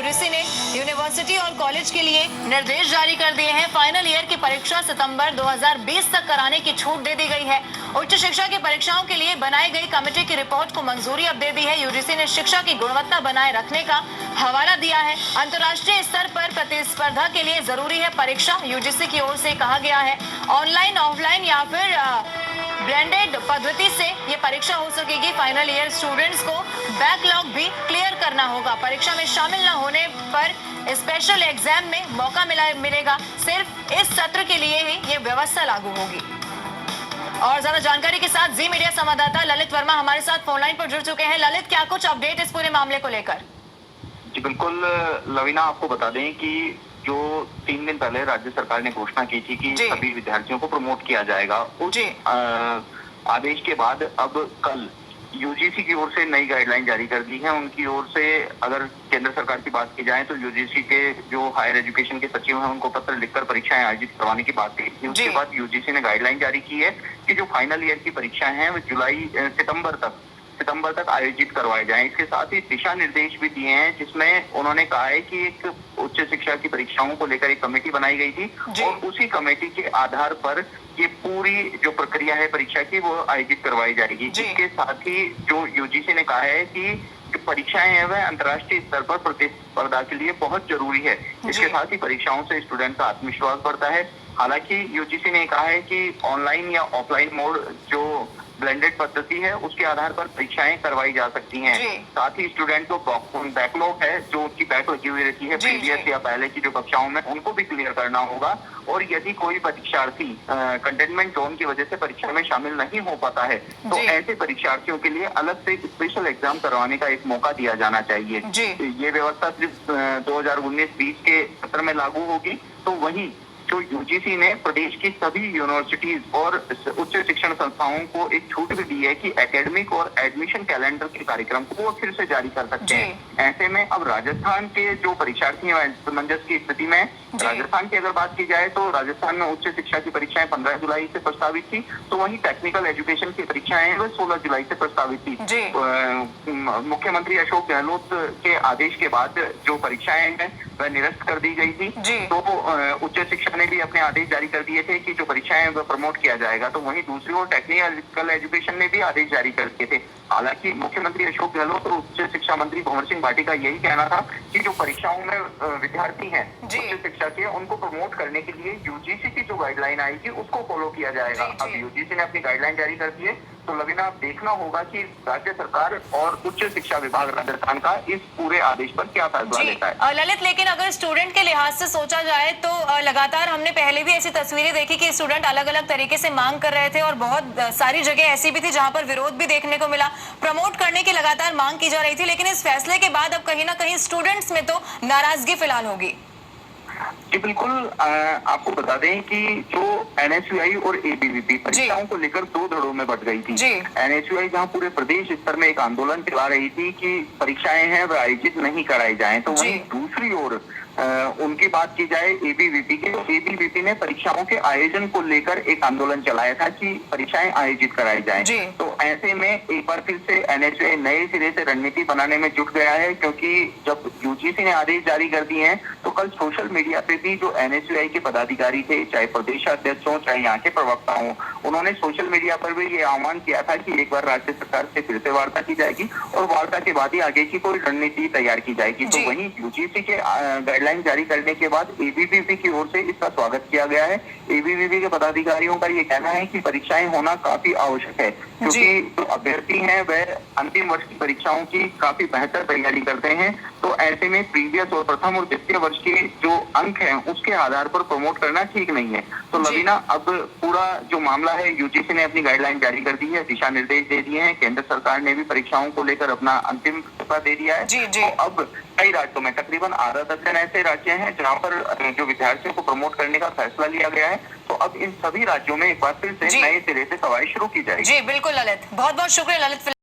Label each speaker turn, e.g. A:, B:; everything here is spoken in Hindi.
A: यूजीसी ने यूनिवर्सिटी और कॉलेज के लिए निर्देश जारी कर दिए हैं। फाइनल ईयर की परीक्षा सितंबर 2020 तक कराने की छूट दे दी गई है। उच्च शिक्षा की परीक्षाओं के लिए बनाई गई कमेटी की रिपोर्ट को मंजूरी अब दे दी है। यूजीसी ने शिक्षा की गुणवत्ता बनाए रखने का हवाला दिया है। अंतर्राष्ट्रीय स्तर पर प्रतिस्पर्धा के लिए जरूरी है परीक्षा। यूजीसी की ओर से कहा गया है ऑनलाइन, ऑफलाइन या फिर ब्लेंडेड पद्धति से ये परीक्षा हो सकेगी। फाइनल ईयर स्टूडेंट्स को बैकलॉग भी क्लियर करना होगा। परीक्षा में शामिल न होने पर स्पेशल एग्जाम में मौका मिलेगा। सिर्फ इस सत्र के लिए ही ये व्यवस्था लागू होगी। और ज्यादा जानकारी के साथ जी मीडिया संवाददाता ललित वर्मा हमारे साथ फोनलाइन पर जुड़ चुके हैं। ललित, क्या कुछ अपडेट इस पूरे मामले को लेकर?
B: जी बिल्कुल लवीना, आपको बता दें कि जो 3 दिन पहले राज्य सरकार ने घोषणा की थी कि सभी विद्यार्थियों को प्रमोट किया जाएगा, उस आदेश के बाद अब कल यूजीसी की ओर से नई गाइडलाइन जारी कर दी है। उनकी ओर से अगर केंद्र सरकार की बात की जाए तो यूजीसी के जो हायर एजुकेशन के सचिव हैं उनको पत्र लिखकर परीक्षाएं आयोजित करवाने की बात कही थी। उसके बाद यूजीसी ने गाइडलाइन जारी की है कि जो फाइनल ईयर की परीक्षाएं हैं वो सितंबर तक आयोजित करवाए जाएं। इसके साथ ही दिशा निर्देश भी दिए हैं जिसमें उन्होंने कहा है कि एक उच्च शिक्षा की परीक्षाओं को लेकर एक कमेटी बनाई गई थी और उसी कमेटी के आधार पर ये पूरी जो प्रक्रिया है परीक्षा की वो आयोजित करवाई जाएगी। इसके साथ ही जो यूजीसी ने कहा है कि जो परीक्षाएं हैं वह अंतर्राष्ट्रीय स्तर पर प्रतिस्पर्धा के लिए बहुत जरूरी है। इसके साथ ही परीक्षाओं से स्टूडेंट का आत्मविश्वास बढ़ता है। हालांकि यूजीसी ने कहा है कि ऑनलाइन या ऑफलाइन मोड जो ब्लेंडेड पद्धति है उसके आधार पर परीक्षाएं करवाई जा सकती हैं। साथ ही स्टूडेंट को बैकलॉग है जो उनकी बैक लगी हुई रहती है प्रीवियस या पहले की जो कक्षाओं में, उनको भी क्लियर करना होगा। और यदि कोई परीक्षार्थी कंटेनमेंट जोन की वजह से परीक्षा में शामिल नहीं हो पाता है तो ऐसे परीक्षार्थियों के लिए अलग से स्पेशल एग्जाम करवाने का एक मौका दिया जाना चाहिए। ये व्यवस्था सिर्फ 2019-20 के सत्र में लागू होगी। तो वहीं जो यूजीसी ने प्रदेश की सभी यूनिवर्सिटीज और उच्च शिक्षण संस्थाओं को एक छूट भी दी है कि एकेडमिक और एडमिशन कैलेंडर के कार्यक्रम को वो फिर से जारी कर सकते हैं। ऐसे में अब राजस्थान के जो परीक्षार्थी हैं असमंजस की स्थिति में, राजस्थान की अगर बात की जाए तो राजस्थान में उच्च शिक्षा की परीक्षाएं 15 जुलाई से प्रस्तावित थी, तो वहीं टेक्निकल एजुकेशन की परीक्षाएं वह 16 जुलाई से प्रस्तावित थी। मुख्यमंत्री अशोक गहलोत के आदेश के बाद जो परीक्षाएं हैं वह निरस्त कर दी गई थी। तो उच्च शिक्षा ने भी अपने आदेश जारी कर दिए थे कि जो परीक्षाएं वह प्रमोट किया जाएगा। तो वहीं दूसरी ओर टेक्निकल एजुकेशन ने भी आदेश जारी कर दिए थे। हालांकि मुख्यमंत्री अशोक गहलोत और उच्च शिक्षा मंत्री भंवर सिंह भाटी का यही कहना था कि जो परीक्षाओं में विद्यार्थी हैं उच्च शिक्षा के, उनको प्रमोट करने के लिए यूजीसी की जो गाइडलाइन आएगी उसको फॉलो किया जाएगा। अब यूजीसी ने अपनी गाइडलाइन जारी कर दी है तो लवीना आप देखना होगा कि राज्य सरकार और उच्च शिक्षा विभाग राजस्थान का इस पूरे आदेश पर क्या फैसला लेता है।
A: ललित, लेकिन अगर स्टूडेंट के लिहाज से सोचा जाए तो लगातार हमने पहले भी ऐसी तस्वीरें देखी कि स्टूडेंट अलग अलग तरीके से मांग कर रहे थे और बहुत सारी जगह ऐसी भी थी जहां पर विरोध भी देखने को मिला। प्रमोट करने की लगातार मांग की जा रही थी, लेकिन इस फैसले के बाद अब कहीं ना कहीं स्टूडेंट्स में तो नाराजगी फिलहाल होगी।
B: जी बिल्कुल, आपको बता दें कि जो एनएसयूआई और एबीवीपी परीक्षाओं को लेकर 2 धड़ों में बट गई थी। एनएसयूआई जहां पूरे प्रदेश स्तर में एक आंदोलन चला रही थी कि परीक्षाएं हैं वह आयोजित नहीं कराई जाएं, तो वहीं दूसरी ओर उनकी बात की जाए एबीवीपी के, तो एबीवीपी ने परीक्षाओं के आयोजन को लेकर एक आंदोलन चलाया था कि परीक्षाएं आयोजित कराई जाएं। तो ऐसे में एक बार फिर से एनएसयूआई नए सिरे से रणनीति बनाने में जुट गया है, क्योंकि जब यूजीसी ने आदेश जारी कर दिए हैं तो कल सोशल मीडिया पे भी जो एनएसयूआई के पदाधिकारी थे, चाहे प्रदेश अध्यक्ष हो चाहे यहाँ के प्रवक्ता हो, उन्होंने सोशल मीडिया पर भी ये आह्वान किया था कि एक बार राज्य सरकार से फिर से वार्ता की जाएगी और वार्ता के बाद ही आगे की कोई रणनीति तैयार की जाएगी। तो वहीं यूजीसी के गाइडलाइन जारी करने के बाद एबीवीपी की ओर से इसका स्वागत किया गया है। एबीवीपी के पदाधिकारियों का ये कहना है कि परीक्षाएं होना काफी आवश्यक है, क्योंकि जो अभ्यर्थी हैं वह अंतिम वर्ष की परीक्षाओं की काफी बेहतर तैयारी करते हैं। तो ऐसे में प्रीवियस और प्रथम और द्वितीय वर्ष के जो अंक हैं उसके आधार पर प्रमोट करना ठीक नहीं है। तो लवीना, अब पूरा जो मामला है यूजीसी ने अपनी गाइडलाइन जारी कर दी है, दिशा निर्देश दे दिए हैं, केंद्र सरकार ने भी परीक्षाओं को लेकर अपना अंतिम फैसला दे दिया है। तो अब कई राज्यों में तकरीबन आधा दर्जन ऐसे राज्य हैं जहां पर जो विद्यार्थियों को प्रमोट करने का फैसला लिया गया है। तो अब इन सभी राज्यों में एक बार फिर से नए सिरे से कवायद शुरू की जाएगी।
A: जी बिल्कुल ललित, बहुत बहुत शुक्रिया ललित।